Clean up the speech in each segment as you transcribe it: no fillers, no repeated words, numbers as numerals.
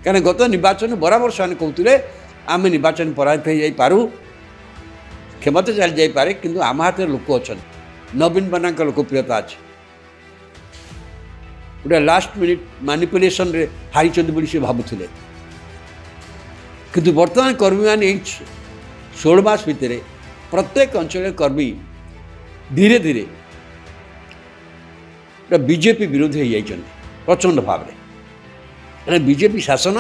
कहीं गत निर्वाचन बराबर से कहते आम निर्वाचन पराजित हो जापू क्षमता चली जापे कि आम हाथ में लोक अच्छा नवीन पन्ना लोकप्रियता अच्छे गोटे लास्ट मिनिट मैनिपुलेशन रे हारी सी भावुले किंतु वर्तमान कर्मी मैंने 16 मास भितर प्रत्येक अंचल कर्मी धीरे धीरे बीजेपी विरोधी हो जाइए प्रचंड भाव में बीजेपी शासन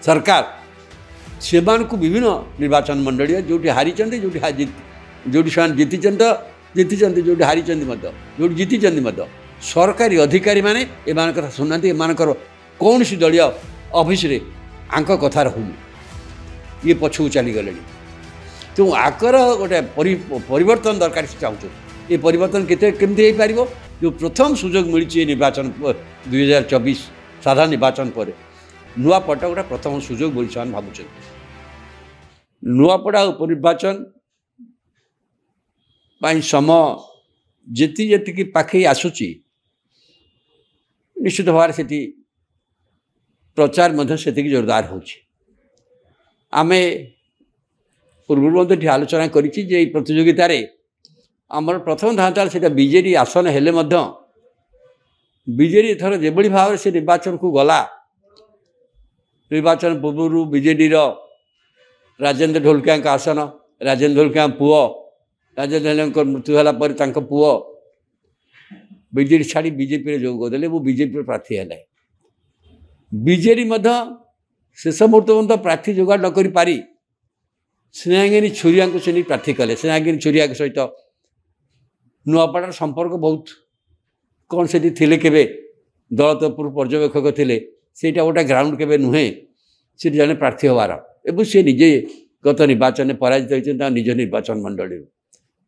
सरकार से विभिन्न निर्वाचन मंडल जो हारी जो से जीति जो हारी जो जीति सरकारी अधिकारी माने एमान कथा सुना एमानकर कौन सी दलीय ऑफिस रे आंक कथा रहूनी ये पछू चली गले तो आकर गोटे परिवर्तन दरकार से चाहूँ ये परिवर्तन केमती हो पार जो प्रथम सुजोग मिली निर्वाचन 2024 साधारण निर्वाचन पर नुआपड़ा गोटे प्रथम सुजोग बोली से भावुं नुआपड़ा उपनिर्वाचन समय जी पाखे आसूची निश्चित भाव से प्रचार से जोरदार होमें पूर्व आलोचना करी प्रतियोगिता आमर प्रथम धांता से बीजेडी आसन हेले बीजेडी एथर जो भाव से निर्वाचन को गला निर्वाचन पूर्व बीजेडी राजेंद्र ढोलकिया आसन राजेंद्र ढोलकिया पुओ राजेंद्र ढोलकिया मृत्यु है पुओ बीजेडी छाड़ी बीजेपी जोगदे वो बीजेपी प्रार्थी है बीजेडी शेष मुहूर्त प्रार्थी जोगाड़ न पारी स्नेहागिनी छुरिया को से प्रार्थी कले स्नेहागिनी छुरिया सहित नुआपड़ार संपर्क बहुत कौन से थे केवे दल तरफ पर्यवेक्षक थे सेटा गोटे ग्राउंड केवे नुहे से जड़े प्रार्थी हबार एवं सी निजे गत निर्वाचन पराजित होती निज निर्वाचन मंडल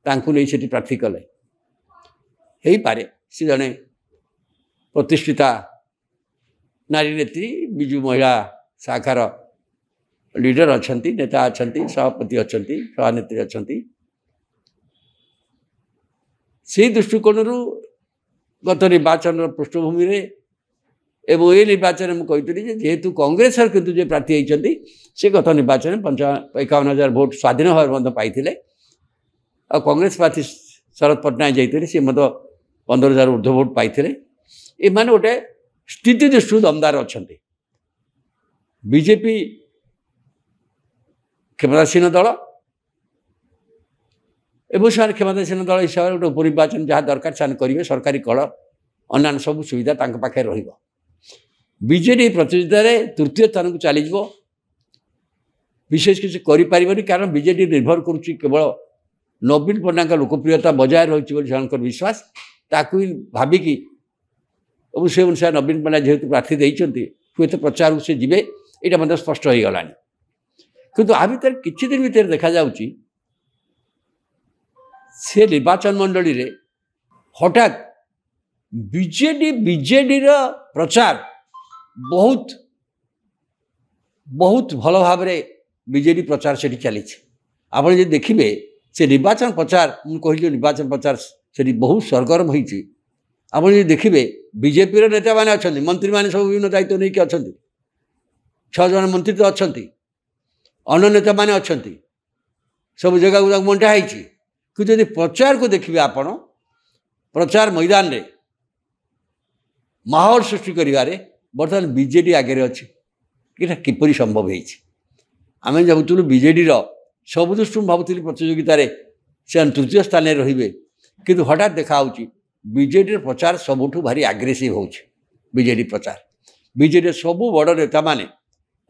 नहीं से प्रार्थी कले हो पारे सी जड़े प्रतिष्ठिता नारी नेत्री विजु महिला शाखार लीडर अच्छा नेता अच्छा सभापति अच्छा सभानेत्री अच्छा से दृष्टिकोण गत निर्वाचन पृष्ठभूमि एवं ये निर्वाचन मुझे कही जेहेतु कांग्रेस किंतु जो प्रार्थी होती से गत निर्वाचन 51,000 भोट स्वाधीन भाव पाई आ कांग्रेस प्रार्थी शरद पट्टनायक जाते सी 15,000 ऊर्ध भोट पाई ये गोटे स्थिति दृष्टि दमदार अच्छा बीजेपी क्षमतासीन दल एवं से क्षमतासीन दल हिसाब से गोटे उपनिर्वाचन जहाँ दरकार से करेंगे सरकारी कल अन्य सब सुविधा पाखे बीजेडी प्रतियोगिता तृतीय स्थान को चली विशेष किसी करें कारण बीजेडी निर्भर करुच्ची केवल नवीन पन्ना लोकप्रियता बजाय रही विश्वास ताकू ही भाविकी और से अनुसार नवीन पन्ना जेहेतु प्रार्थी देते हुए तो प्रचार से जीवे यहाँ मतलब स्पष्ट हो गला किंतु आ भर किसी दिन भर देखा से निर्वाचन मंडली रे हठात बीजेडी प्रचार बहुत बहुत भल भाव बीजेडी प्रचार से चली आप देखिए से निर्वाचन प्रचार मुझे निर्वाचन प्रचार से बहुत सरगरम होती आप देखिए बीजेपी नेता मैंने अच्छा मंत्री मैंने सब विभिन्न दायित्व नहीं कि अच्छा 6 जन मंत्री तो अच्छा अन्य नेता मैंने अच्छा सब जगह बंटा कि यदि प्रचार को देखिए आपण प्रचार मैदान रे माहौल सृष्टि करिवारे बर्तमान बीजेडी आगे अच्छी कि किपरि संभव होमें भावुलु बीजेडी सब दृष्टि भावुली प्रतियोगिता से तृतीय स्थान में रे किंतु हठात देखा बीजेडी प्रचार सबुठ भारी आग्रेसिव हो बीजेडी प्रचार बीजेडी सबू बड़ नेता माने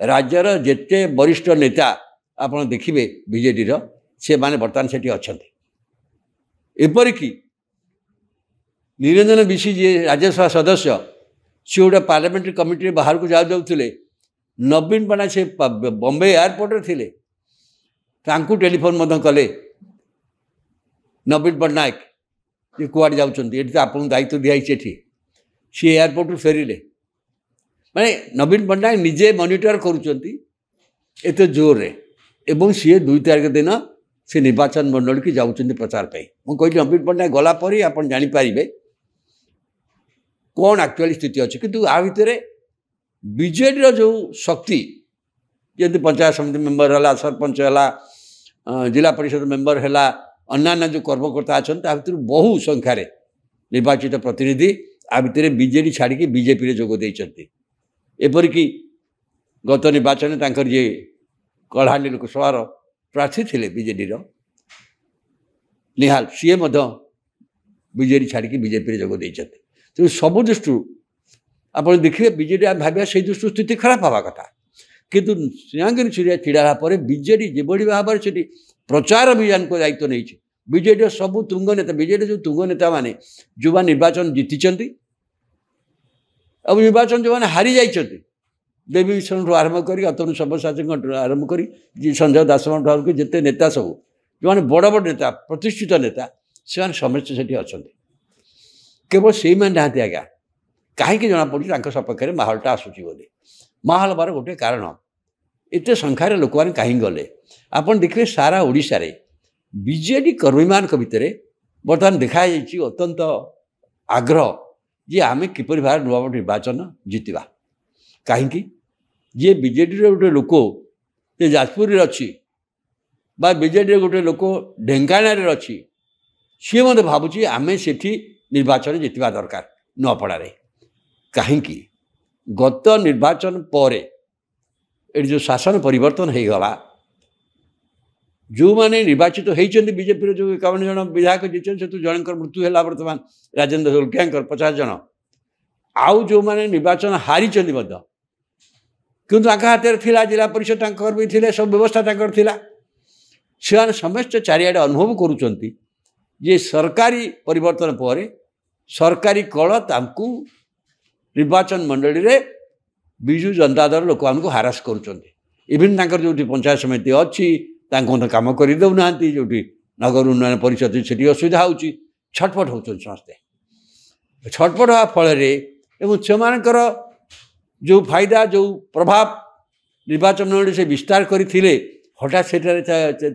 राज्यर जेते वरिष्ठ नेता आप देखिए बीजेडी से माने बर्तमान से अच्छा एपरिक निरंजन बिशी जी राज्यसभा सदस्य सी गोटे पार्लियामेंट्री कमिटी बाहर को जाऊे नवीन पन्ना से बॉम्बे एयरपोर्ट थे टेलीफोन कले नवीन पट्टनायक ये कुआड़े जाऊँगी तो आपको दायित्व दिखाई सी एयरपोर्ट फेरिले माने नवीन पट्टनायक निजे मॉनिटर करुँच जोर एवं सी 2 तारीख दिन से निर्वाचन मंडल की जाऊँच प्रचार पाई मुझे नवीन पट्टनायक गलापर ही आप जापर कौन एक्चुअली स्थिति अच्छी किंतु आ भितर ବିଜେଡ଼ିର ଯେଉଁ ଶକ୍ତି ଯେମିତି ପଞ୍ଚାୟତ ସମିତି ମେମ୍ବର ହେଲା, ସରପଞ୍ଚ ହେଲା, ଜିଲ୍ଲା ପରିଷଦ ମେମ୍ବର ହେଲା, ଅନ୍ୟାନ୍ୟ ଯେଉଁ କର୍ମକର୍ତ୍ତା ଅଛନ୍ତି ତା ଭିତରୁ ବହୁ ସଂଖ୍ୟାରେ ନିର୍ବାଚିତ ପ୍ରତିନିଧି ଆ ଭିତରେ ବିଜେଡ଼ି ଛାଡ଼ିକି ବିଜେପିରେ ଯୋଗ ଦେଇଛନ୍ତି। ଏପରିକି ଗତ ନିର୍ବାଚନରେ ତାଙ୍କର ଯିଏ କଳାହାଣ୍ଡି ଲୋକସଭାର ପ୍ରାର୍ଥୀ ଥିଲେ ବିଜେଡ଼ିର ନିହାଲ, ସିଏ ମଧ୍ୟ ବିଜେଡ଼ି ଛାଡ଼ିକି ବିଜେପିରେ ଯୋଗ ଦେଇଛନ୍ତି। ତେଣୁ ସବୁ ଦୃଷ୍ଟିରୁ ଆପଣ ଦେଖିବେ ବିଜେଡ଼ି ଆମେ ଭାବିବା ସେଇ ଦୃଷ୍ଟିରୁ ସ୍ଥିତି ଖରାପ ହେବା କଥା, କିନ୍ତୁ ସିଂହାଗିରି ଛିଡ଼ା ହେଲା ପରେ ବିଜେଡ଼ି ଯେଭଳି ଭାବରେ ସେଠି ପ୍ରଚାର ଅଭିଯାନକୁ ଦାୟିତ୍ୱ ନେଇଛି, ବିଜେଡ଼ିର ସବୁ ତୁଙ୍ଗ ନେତା, ବିଜେଡ଼ିର ଯେଉଁ ତୁଙ୍ଗ ନେତାମାନେ ଯେଉଁମାନେ ନିର୍ବାଚନ ଜିତିଛନ୍ତି ଆଉ ନିର୍ବାଚନ ଯେଉଁମାନେ ହାରି ଯାଇଛନ୍ତି, ଦେବୀ ମିଶ୍ରଠୁ ଆରମ୍ଭ କରି ଅତନୁ ସବ୍ୟସାଚୀଙ୍କଠୁ ଆରମ୍ଭ କରି ସଞ୍ଜୟ ଦାସଙ୍କଠୁ ଆରମ୍ଭ କରି ଯେତେ ନେତା ସବୁ ଯେଉଁମାନେ ବଡ଼ ବଡ଼ ନେତା, ପ୍ରତିଷ୍ଠିତ ନେତା, ସେମାନେ ସମସ୍ତେ ସେଠି ଅଛନ୍ତି। କେବଳ ସେଇମାନେ ନାହାନ୍ତି ଆଜ୍ଞା। କାହିଁକି ଜଣାପଡ଼ୁଛି ତାଙ୍କ ସପକ୍ଷରେ ମାହୋଲଟା ଆସୁଛି ବୋଲି। ମାହୋଲ ହେବାର ଗୋଟିଏ କାରଣ, ଏତେ ସଂଖ୍ୟାରେ ଲୋକମାନେ କାହିଁକି ଗଲେ। ଆପଣ ଦେଖିବେ ସାରା ଓଡ଼ିଶାରେ ବିଜେଡ଼ି କର୍ମୀମାନଙ୍କ ଭିତରେ ବର୍ତ୍ତମାନ ଦେଖାଯାଇଛି ଅତ୍ୟନ୍ତ ଆଗ୍ରହ ଯେ ଆମେ କିପରି ଭାବରେ ନୂଆ ନିର୍ବାଚନ ଜିତିବା। କାହିଁକି? ଯିଏ ବିଜେଡ଼ିର ଗୋଟେ ଲୋକ ଯେ ଯାଜପୁରରେ ଅଛି ବା ବିଜେଡ଼ିର ଗୋଟେ ଲୋକ ଢେଙ୍କାନାଳରେ ଅଛି, ସିଏ ମଧ୍ୟ ଭାବୁଛି ଆମେ ସେଠି ନିର୍ବାଚନ ଜିତିବା ଦରକାର ନୂଆପଡ଼ାରେ। କାହିଁକି? ଗତ ନିର୍ବାଚନ ପରେ ଏଠି ଯେଉଁ ଶାସନ ପରିବର୍ତ୍ତନ ହୋଇଗଲା, ଯେଉଁମାନେ ନିର୍ବାଚିତ ହୋଇଛନ୍ତି ବିଜେପିର ଯେଉଁ 51 ଜଣ ବିଧାୟକ ଜିତିଛନ୍ତି, ସେଥିରୁ ଜଣଙ୍କର ମୃତ୍ୟୁ ହେଲା ବର୍ତ୍ତମାନ ରାଜେନ୍ଦ୍ର ଧୋଲକିଆଙ୍କର 50 ଜଣ, ଆଉ ଯେଉଁମାନେ ନିର୍ବାଚନ ହାରିଛନ୍ତି ମଧ୍ୟ, କିନ୍ତୁ ତାଙ୍କ ହାତରେ ଥିଲା ଜିଲ୍ଲା ପରିଷଦ, ତାଙ୍କର ବି ଥିଲେ, ସବୁ ବ୍ୟବସ୍ଥା ତାଙ୍କର ଥିଲା, ସେମାନେ ସମସ୍ତେ ଚାରିଆଡ଼େ ଅନୁଭବ କରୁଛନ୍ତି ଯେ ସରକାରୀ ପରିବର୍ତ୍ତନ ପରେ ସରକାରୀ କଳ ତାଙ୍କୁ ନିର୍ବାଚନ ମଣ୍ଡଳୀରେ ବିଜୁ ଜନତା ଦଳ ଲୋକମାନଙ୍କୁ ହାରାସ କରୁଛନ୍ତି। ଇଭିନ୍ ତାଙ୍କର ଯେଉଁଠି ପଞ୍ଚାୟତ ସମିତି ଅଛି ତାଙ୍କୁ ମଧ୍ୟ କାମ କରିଦେଉନାହାନ୍ତି, ଯେଉଁଠି ନଗର ଉନ୍ନୟନ ପରିଷଦ ସେଠି ଅସୁବିଧା ହେଉଛି, ଛଟପଟ ହେଉଛନ୍ତି ସମସ୍ତେ। ଛଟପଟ ହେବା ଫଳରେ ଏବଂ ସେମାନଙ୍କର ଯେଉଁ ଫାଇଦା, ଯେଉଁ ପ୍ରଭାବ ନିର୍ବାଚନ ମଣ୍ଡଳୀ ସେ ବିସ୍ତାର କରିଥିଲେ, ହଠାତ୍ ସେଠାରେ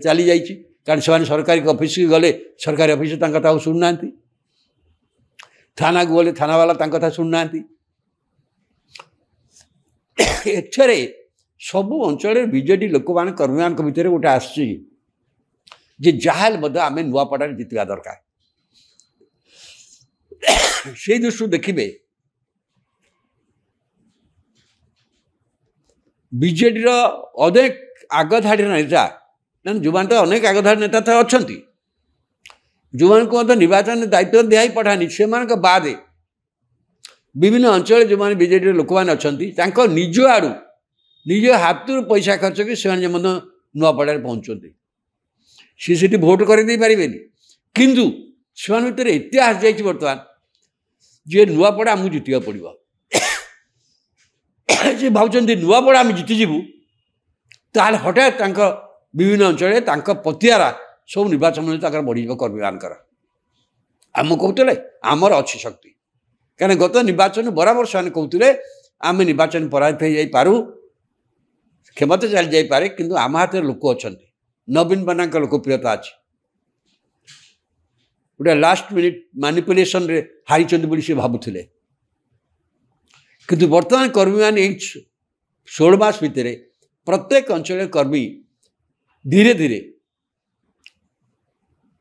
ଚାଲି ଯାଇଛି। କାରଣ ସେମାନେ ସରକାରୀ ଅଫିସକୁ ଗଲେ ସରକାରୀ ଅଫିସ ତାଙ୍କ କଥା ଆଉ ଶୁଣୁନାହାନ୍ତି, ଥାନାକୁ ଗଲେ ଥାନାବାଲା ତାଙ୍କ କଥା ଶୁଣୁନାହାନ୍ତି। ଏଥିରେ ସବୁ ଅଞ୍ଚଳରେ ବିଜେଡ଼ି ଲୋକମାନେ କର୍ମୀମାନଙ୍କ ଭିତରେ ଗୋଟେ ଆସୁଛି ଯେ ଯାହାହେଲେ ମଧ୍ୟ ଆମେ ନୂଆପଡ଼ାରେ ଜିତିବା ଦରକାର। ସେଇ ଦୃଷ୍ଟିରୁ ଦେଖିବେ ବିଜେଡ଼ିର ଅନେକ ଆଗଧାଡ଼ିର ନେତା, ଯେଉଁମାନେ ତ ଅନେକ ଆଗଧାଡ଼ି ନେତା ତ ଅଛନ୍ତି, ଯେଉଁମାନଙ୍କୁ ମଧ୍ୟ ନିର୍ବାଚନରେ ଦାୟିତ୍ୱ ଦିଆହେଇ ପଠାନି, ସେମାନଙ୍କ ବାଦେ ବିଭିନ୍ନ ଅଞ୍ଚଳରେ ଯେଉଁମାନେ ବିଜେଡ଼ିର ଲୋକମାନେ ଅଛନ୍ତି, ତାଙ୍କ ନିଜ ଆଡ଼ୁ ନିଜ ହାତରୁ ପଇସା ଖର୍ଚ୍ଚ କରି ସେମାନେ ମଧ୍ୟ ନୂଆପଡ଼ାରେ ପହଞ୍ଚୁଛନ୍ତି। ସିଏ ସେଠି ଭୋଟ୍ କରିଦେଇ ପାରିବେନି, କିନ୍ତୁ ସେମାନଙ୍କ ଭିତରେ ଏତେ ଆସିଯାଇଛି ବର୍ତ୍ତମାନ ଯେ ନୂଆପଡ଼ା ଆମକୁ ଜିତିବାକୁ ପଡ଼ିବ। ସେ ଭାବୁଛନ୍ତି ନୂଆପଡ଼ା ଆମେ ଜିତିଯିବୁ, ତାହେଲେ ହଠାତ୍ ତାଙ୍କ ବିଭିନ୍ନ ଅଞ୍ଚଳରେ ତାଙ୍କ ପତିଆରା ସବୁ ନିର୍ବାଚନ ତାଙ୍କର ବଢ଼ିଯିବ କର୍ମୀମାନଙ୍କର। ଆମକୁ କହୁଥିଲେ ଆମର ଅଛି ଶକ୍ତି, କାରଣ ଗତ ନିର୍ବାଚନ ବରାବର ସେମାନେ କହୁଥିଲେ ଆମେ ନିର୍ବାଚନ ପରାଜିତ ହୋଇଯାଇପାରୁ, କ୍ଷମତା ଚାଲି ଯାଇପାରେ, କିନ୍ତୁ ଆମ ହାତରେ ଲୋକ ଅଛନ୍ତି, ନବୀନ ପଟ୍ଟନାୟକଙ୍କ ଲୋକପ୍ରିୟତା ଅଛି। ଗୋଟେ ଲାଷ୍ଟ ମିନିଟ୍ ମାନିପୁଲେସନରେ ହାରିଛନ୍ତି ବୋଲି ସେ ଭାବୁଥିଲେ, କିନ୍ତୁ ବର୍ତ୍ତମାନ କର୍ମୀମାନେ ଏଇ 16 ମାସ ଭିତରେ ପ୍ରତ୍ୟେକ ଅଞ୍ଚଳରେ କର୍ମୀ ଧୀରେ ଧୀରେ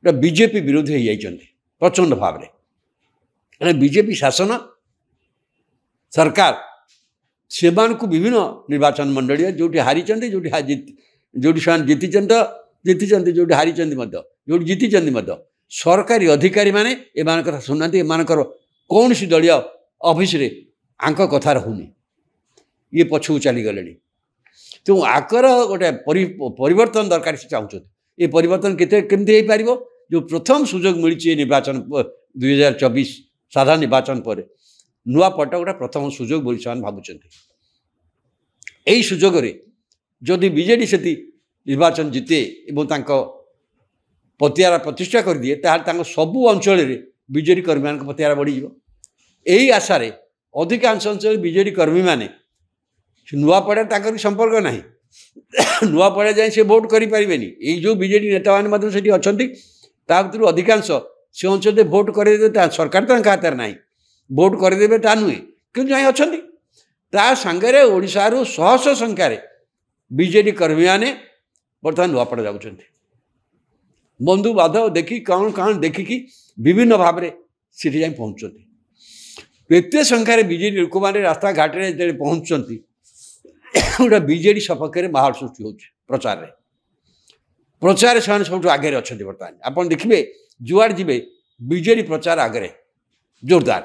ବିଜେପି ବିରୋଧୀ ହୋଇଯାଇଛନ୍ତି ପ୍ରଚଣ୍ଡ ଭାବରେ। କାରଣ ବିଜେପି ଶାସନ ସରକାର ସେମାନଙ୍କୁ ବିଭିନ୍ନ ନିର୍ବାଚନ ମଣ୍ଡଳୀରେ ଯେଉଁଠି ହାରିଛନ୍ତି, ଯେଉଁଠି ସେମାନେ ଜିତିଛନ୍ତି, ଯେଉଁଠି ହାରିଛନ୍ତି ମଧ୍ୟ, ଯେଉଁଠି ଜିତିଛନ୍ତି ମଧ୍ୟ, ସରକାରୀ ଅଧିକାରୀମାନେ ଏମାନଙ୍କ କଥା ଶୁଣୁନାହାନ୍ତି। ଏମାନଙ୍କର କୌଣସି ଦଳୀୟ ଅଫିସରେ ଆଙ୍କ କଥା ରହୁନି, ଇଏ ପଛକୁ ଚାଲିଗଲେଣି। ତେଣୁ ଆଙ୍କର ଗୋଟେ ପରିବର୍ତ୍ତନ ଦରକାର ସେ ଚାହୁଁଛନ୍ତି। ଏ ପରିବର୍ତ୍ତନ କେମିତି ହେଇପାରିବ? ଯେଉଁ ପ୍ରଥମ ସୁଯୋଗ ମିଳିଛି ଏ ନିର୍ବାଚନ 2024 ସାଧାରଣ ନିର୍ବାଚନ ପରେ ନୂଆପଡ଼ା ଗୋଟେ ପ୍ରଥମ ସୁଯୋଗ ବୋଲି ସେମାନେ ଭାବୁଛନ୍ତି। ଏହି ସୁଯୋଗରେ ଯଦି ବିଜେଡ଼ି ସେଠି ନିର୍ବାଚନ ଜିତେ ଏବଂ ତାଙ୍କ ପତିଆରା ପ୍ରତିଷ୍ଠା କରିଦିଏ, ତାହେଲେ ତାଙ୍କ ସବୁ ଅଞ୍ଚଳରେ ବିଜେଡ଼ି କର୍ମୀମାନଙ୍କ ପତିଆରା ବଢ଼ିଯିବ। ଏହି ଆଶାରେ ଅଧିକାଂଶ ଅଞ୍ଚଳରେ ବିଜେଡ଼ି କର୍ମୀମାନେ ନୂଆପଡ଼ାରେ ତାଙ୍କର ସମ୍ପର୍କ ନାହିଁ, ନୂଆପଡ଼ା ଯାଇ ସେ ଭୋଟ୍ କରିପାରିବେନି। ଏଇ ଯେଉଁ ବିଜେଡ଼ି ନେତାମାନେ ମଧ୍ୟ ସେଠି ଅଛନ୍ତି, ତା ଭିତରୁ ଅଧିକାଂଶ ସେ ଅଞ୍ଚଳରେ ଭୋଟ୍ କରିଦେବେ, ତା ସରକାର ତ ତାଙ୍କ ହାତରେ ନାହିଁ, ଭୋଟ୍ କରିଦେବେ ତା ନୁହେଁ, କିନ୍ତୁ ଯାଇ ଅଛନ୍ତି। ତା ସାଙ୍ଗରେ ଓଡ଼ିଶାରୁ ଶହ ଶହ ସଂଖ୍ୟାରେ ବିଜେଡ଼ି କର୍ମୀମାନେ ବର୍ତ୍ତମାନ ନୂଆପଡ଼ା ଯାଉଛନ୍ତି। ବନ୍ଧୁ ବାନ୍ଧବ ଦେଖି କ'ଣ କ'ଣ ଦେଖିକି ବିଭିନ୍ନ ଭାବରେ ସେଠି ଯାଇ ପହଞ୍ଚୁଛନ୍ତି। ଏତେ ସଂଖ୍ୟାରେ ବିଜେଡ଼ି ଲୋକମାନେ ରାସ୍ତାଘାଟରେ ଯେତେବେଳେ ପହଞ୍ଚୁଛନ୍ତି ଗୋଟେ ବିଜେଡ଼ି ସପକ୍ଷରେ ମାହୋଲ ସୃଷ୍ଟି ହେଉଛି। ପ୍ରଚାରରେ ସେମାନେ ସବୁଠୁ ଆଗରେ ଅଛନ୍ତି। ବର୍ତ୍ତମାନ ଆପଣ ଦେଖିବେ ଯୁଆଡ଼େ ଯିବେ ବିଜେଡ଼ି ପ୍ରଚାର ଆଗରେ ଜୋରଦାର।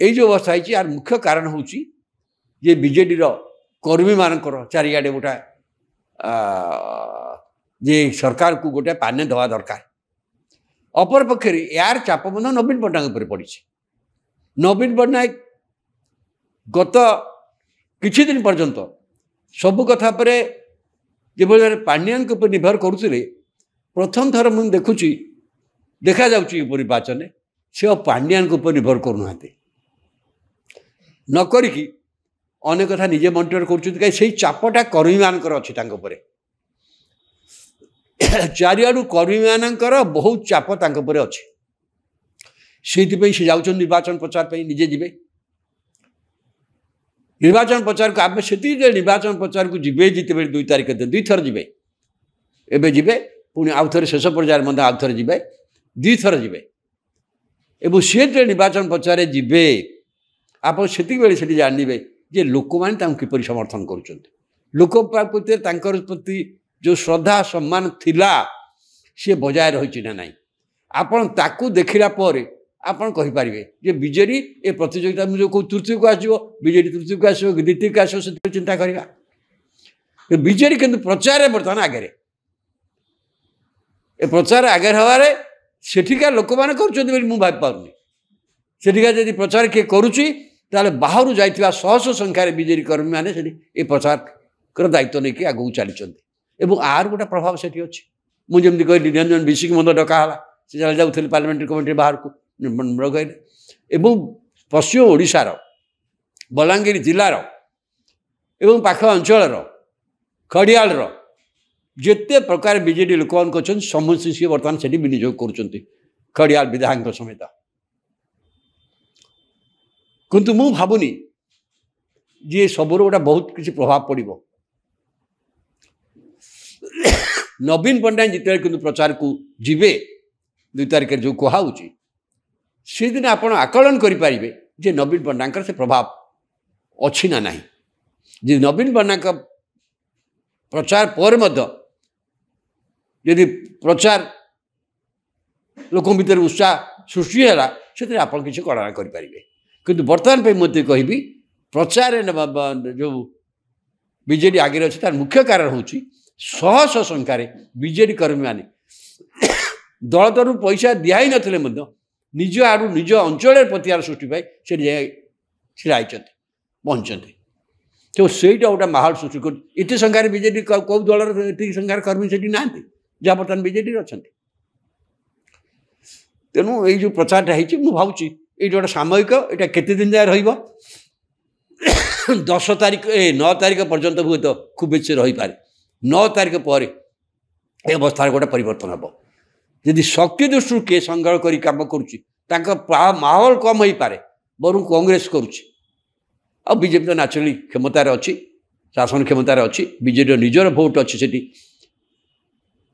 ଏଇ ଯେଉଁ ଅବସ୍ଥା ହେଇଛି ଆର ମୁଖ୍ୟ କାରଣ ହେଉଛି ଯେ ବିଜେଡ଼ିର କର୍ମୀମାନଙ୍କର ଚାରିଆଡ଼େ ଗୋଟା ଯେ ସରକାରକୁ ଗୋଟେ ପାନେ ଦେବା ଦରକାର। ଅପରପକ୍ଷରେ ଏହାର ଚାପ ମଧ୍ୟ ନବୀନ ପଟ୍ଟନାୟକ ଉପରେ ପଡ଼ିଛି। ନବୀନ ପଟ୍ଟନାୟକ ଗତ କିଛି ଦିନ ପର୍ଯ୍ୟନ୍ତ ସବୁ କଥା ଉପରେ ଯେଭଳି ଭାବରେ ପାଣ୍ଡିଆନଙ୍କ ଉପରେ ନିର୍ଭର କରୁଥିଲେ, ପ୍ରଥମ ଥର ମୁଁ ଦେଖାଯାଉଛି ନିର୍ବାଚନରେ ସେ ଆଉ ପାଣ୍ଡିଆନଙ୍କ ଉପରେ ନିର୍ଭର କରୁନାହାନ୍ତି। ନ କରିକି ଅନେକ କଥା ନିଜେ ମନିଟର କରୁଛନ୍ତି। କାହିଁକି ସେଇ ଚାପଟା କର୍ମୀମାନଙ୍କର ଅଛି ତାଙ୍କ ଉପରେ। ଚାରିଆଡ଼ୁ କର୍ମୀମାନଙ୍କର ବହୁତ ଚାପ ତାଙ୍କ ଉପରେ ଅଛି। ସେଇଥିପାଇଁ ସେ ଯାଉଛନ୍ତି ନିର୍ବାଚନ ପ୍ରଚାର ପାଇଁ। ନିଜେ ଯିବେ ନିର୍ବାଚନ ପ୍ରଚାରକୁ। ଆମେ ସେତିକି ନିର୍ବାଚନ ପ୍ରଚାରକୁ ଯିବେ ଯେତେବେଳେ 2 ତାରିଖ ଦିନ 2 ଥର ଯିବେ। ଏବେ ଯିବେ, ପୁଣି ଆଉ ଥରେ ଶେଷ ପର୍ଯ୍ୟାୟରେ ମଧ୍ୟ ଆଉ ଥରେ ଯିବେ, 2 ଥର ଯିବେ। ଏବଂ ସେ ଯେତେବେଳେ ନିର୍ବାଚନ ପ୍ରଚାରରେ ଯିବେ ଆପଣ ସେତିକିବେଳେ ସେଠି ଜାଣିବେ ଯେ ଲୋକମାନେ ତାଙ୍କୁ କିପରି ସମର୍ଥନ କରୁଛନ୍ତି। ଲୋକ ପ୍ରତି ତାଙ୍କର ପ୍ରତି ଯେଉଁ ଶ୍ରଦ୍ଧା ସମ୍ମାନ ଥିଲା ସେ ବଜାୟ ରହିଛି ନା ନାହିଁ, ଆପଣ ତାକୁ ଦେଖିଲା ପରେ ଆପଣ କହିପାରିବେ ଯେ ବିଜେଡ଼ି ଏ ପ୍ରତିଯୋଗିତା ମୁଁ ଯେଉଁ ତୃତୀୟକୁ ଆସିବ, ବିଜେଡ଼ି ତୃତୀୟକୁ ଆସିବ କି ଦ୍ୱିତୀୟକୁ ଆସିବ, ସେଥିପାଇଁ ଚିନ୍ତା କରିବା। ବିଜେଡ଼ି କିନ୍ତୁ ପ୍ରଚାରରେ ବର୍ତ୍ତମାନ ଆଗରେ। ଏ ପ୍ରଚାର ଆଗରେ ହେବାରେ ସେଠିକା ଲୋକମାନେ କରୁଛନ୍ତି ବୋଲି ମୁଁ ଭାବିପାରୁନି। ସେଠିକା ଯଦି ପ୍ରଚାର କିଏ କରୁଛି ତାହେଲେ ବାହାରୁ ଯାଇଥିବା ଶହ ଶହ ସଂଖ୍ୟାରେ ବିଜେଡ଼ି କର୍ମୀମାନେ ସେଠି ଏ ପ୍ରଚାରର ଦାୟିତ୍ୱ ନେଇକି ଆଗକୁ ଚାଲିଛନ୍ତି। ଏବଂ ଆର ଗୋଟେ ପ୍ରଭାବ ସେଠି ଅଛି। ମୁଁ ଯେମିତି କହିଲି ନିରଞ୍ଜନ ବିଶିକି ମଧ୍ୟ ଡକା ହେଲା, ସେ ଯାଉଥିଲେ ପାର୍ଲାମେଣ୍ଟାରୀ କମିଟି ବାହାରକୁ କହିଲେ। ଏବଂ ପଶ୍ଚିମ ଓଡ଼ିଶାର ବଲାଙ୍ଗୀର ଜିଲ୍ଲାର ଏବଂ ପାଖ ଅଞ୍ଚଳର ଖଡ଼ିଆଳର ଯେତେ ପ୍ରକାର ବିଜେଡ଼ି ଲୋକମାନେ ଅଛନ୍ତି ସମସ୍ତେ ସିଏ ବର୍ତ୍ତମାନ ସେଠି ବିନିଯୋଗ କରୁଛନ୍ତି, ଖଡ଼ିଆଳ ବିଧାୟକଙ୍କ ସମେତ। କିନ୍ତୁ ମୁଁ ଭାବୁନି ଯେ ସବୁର ଗୋଟେ ବହୁତ କିଛି ପ୍ରଭାବ ପଡ଼ିବ। ନବୀନ ପଟ୍ଟନାୟକ ଯେତେବେଳେ କିନ୍ତୁ ପ୍ରଚାରକୁ ଯିବେ 2 ତାରିଖରେ ଯେଉଁ କୁହାହେଉଛି, ସେଦିନ ଆପଣ ଆକଳନ କରିପାରିବେ ଯେ ନବୀନ ପଟ୍ଟନାୟକଙ୍କର ସେ ପ୍ରଭାବ ଅଛି ନା ନାହିଁ। ଯେ ନବୀନ ପଟ୍ଟନାୟକ ପ୍ରଚାର ପରେ ମଧ୍ୟ ଯଦି ପ୍ରଚାର ଲୋକଙ୍କ ଭିତରେ ଉତ୍ସାହ ସୃଷ୍ଟି ହେଲା, ସେଥିରେ ଆପଣ କିଛି କଳନା କରିପାରିବେ। କିନ୍ତୁ ବର୍ତ୍ତମାନ ପାଇଁ ମୋତେ କହିବି ପ୍ରଚାରରେ ଯେଉଁ ବିଜେଡ଼ି ଆଗରେ ଅଛି ତାର ମୁଖ୍ୟ କାରଣ ହେଉଛି ଶହ ଶହ ସଂଖ୍ୟାରେ ବିଜେଡ଼ି କର୍ମୀମାନେ ଦଳ ତରଫରୁ ପଇସା ଦିଆହେଇନଥିଲେ ମଧ୍ୟ ନିଜ ଆଡ଼ୁ ନିଜ ଅଞ୍ଚଳରେ ପ୍ରତିକାର ସୃଷ୍ଟି ପାଇଁ ସେଠି ଯାଇ ଛିଡ଼ା ହେଇଛନ୍ତି, ପହଞ୍ଚନ୍ତି। ତ ସେଇଟା ଗୋଟେ ମାହୋଲ ସୃଷ୍ଟି କରୁଛି। ଏତେ ସଂଖ୍ୟାରେ ବିଜେଡ଼ି କେଉଁ ଦଳର ଏତିକି ସଂଖ୍ୟାରେ କର୍ମୀ ସେଠି ନାହାନ୍ତି ଯାହା ବର୍ତ୍ତମାନ ବିଜେଡ଼ିରେ ଅଛନ୍ତି। ତେଣୁ ଏଇ ଯେଉଁ ପ୍ରଚାରଟା ହେଇଛି ମୁଁ ଭାବୁଛି ଏଇଟା ଗୋଟେ ସାମୟିକ, ଏଇଟା କେତେ ଦିନ ଯାଏ ରହିବ? 9 ତାରିଖ ପର୍ଯ୍ୟନ୍ତ ହୁଏତ ଖୁବ୍ ବେଶୀ ରହିପାରେ। 9 ତାରିଖ ପରେ ଏ ଅବସ୍ଥାର ଗୋଟେ ପରିବର୍ତ୍ତନ ହେବ। ଯଦି ଶକ୍ତି ଦୃଷ୍ଟିରୁ କିଏ ସଂଗ୍ରହ କରି କାମ କରୁଛି ତାଙ୍କ ମାହୋଲ କମ୍ ହେଇପାରେ, ବରଂ କଂଗ୍ରେସ କରୁଛି। ଆଉ ବିଜେପି ତ ନ୍ୟାଚୁରାଲି କ୍ଷମତାରେ ଅଛି, ଶାସନ କ୍ଷମତାରେ ଅଛି। ବିଜେଡ଼ିର ନିଜର ଭୋଟ୍ ଅଛି, ସେଠି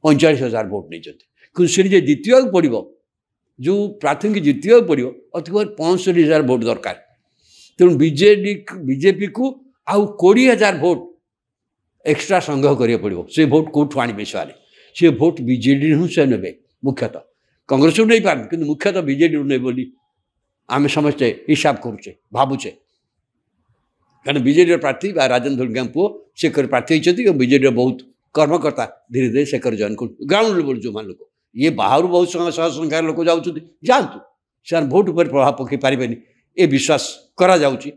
45,000 ଭୋଟ୍ ନେଇଛନ୍ତି। କିନ୍ତୁ ସେଠି ଯେ ଜିତିବାକୁ ପଡ଼ିବ, ଯେଉଁ ପ୍ରାର୍ଥୀଙ୍କୁ ଜିତିବାକୁ ପଡ଼ିବ ଅତି କମ୍ 65,000 ଭୋଟ୍ ଦରକାର। ତେଣୁ ବିଜେପିକୁ ଆଉ 20,000 ଭୋଟ୍ ଏକ୍ସଟ୍ରା ସଂଗ୍ରହ କରିବାକୁ ପଡ଼ିବ। ସେ ଭୋଟ୍ କେଉଁଠୁ ଆଣିବେ ସେମାନେ? ସେ ଭୋଟ୍ ବିଜେଡ଼ିରୁ ସେ ନେବେ ମୁଖ୍ୟତଃ। କଂଗ୍ରେସରୁ ନେଇପାରନ୍ତି କିନ୍ତୁ ମୁଖ୍ୟତଃ ବିଜେଡ଼ିରୁ ନେବେ ବୋଲି ଆମେ ସମସ୍ତେ ହିସାବ କରୁଛେ, ଭାବୁଛେ। କାରଣ ବିଜେଡ଼ିର ପ୍ରାର୍ଥୀ ବା ରାଜେନ୍ଦ୍ର ଧୁଲଗାଙ୍କ ପୁଅ ସେ କରି ପ୍ରାର୍ଥୀ ହୋଇଛନ୍ତି ଏବଂ ବିଜେଡ଼ିର ବହୁତ କର୍ମକର୍ତ୍ତା ଧୀରେ ଧୀରେ ସେ କରି ଜଏନ୍ କରୁଛନ୍ତି। ଗ୍ରାଉଣ୍ଡ ଲେବଲ୍ ଯେଉଁମାନେ ଲୋକ, ଇଏ ବାହାରୁ ବହୁତ ଶହ ସଂଖ୍ୟାର ଲୋକ ଯାଉଛନ୍ତି, ଯାଆନ୍ତୁ, ସେମାନେ ଭୋଟ୍ ଉପରେ ପ୍ରଭାବ ପକାଇ ପାରିବେନି ଏ ବିଶ୍ୱାସ କରାଯାଉଛି।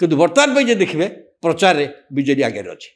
କିନ୍ତୁ ବର୍ତ୍ତମାନ ପାଇଁ ଯଦି ଦେଖିବେ ପ୍ରଚାରରେ ବିଜେଡ଼ି ଆଗରେ ଅଛି।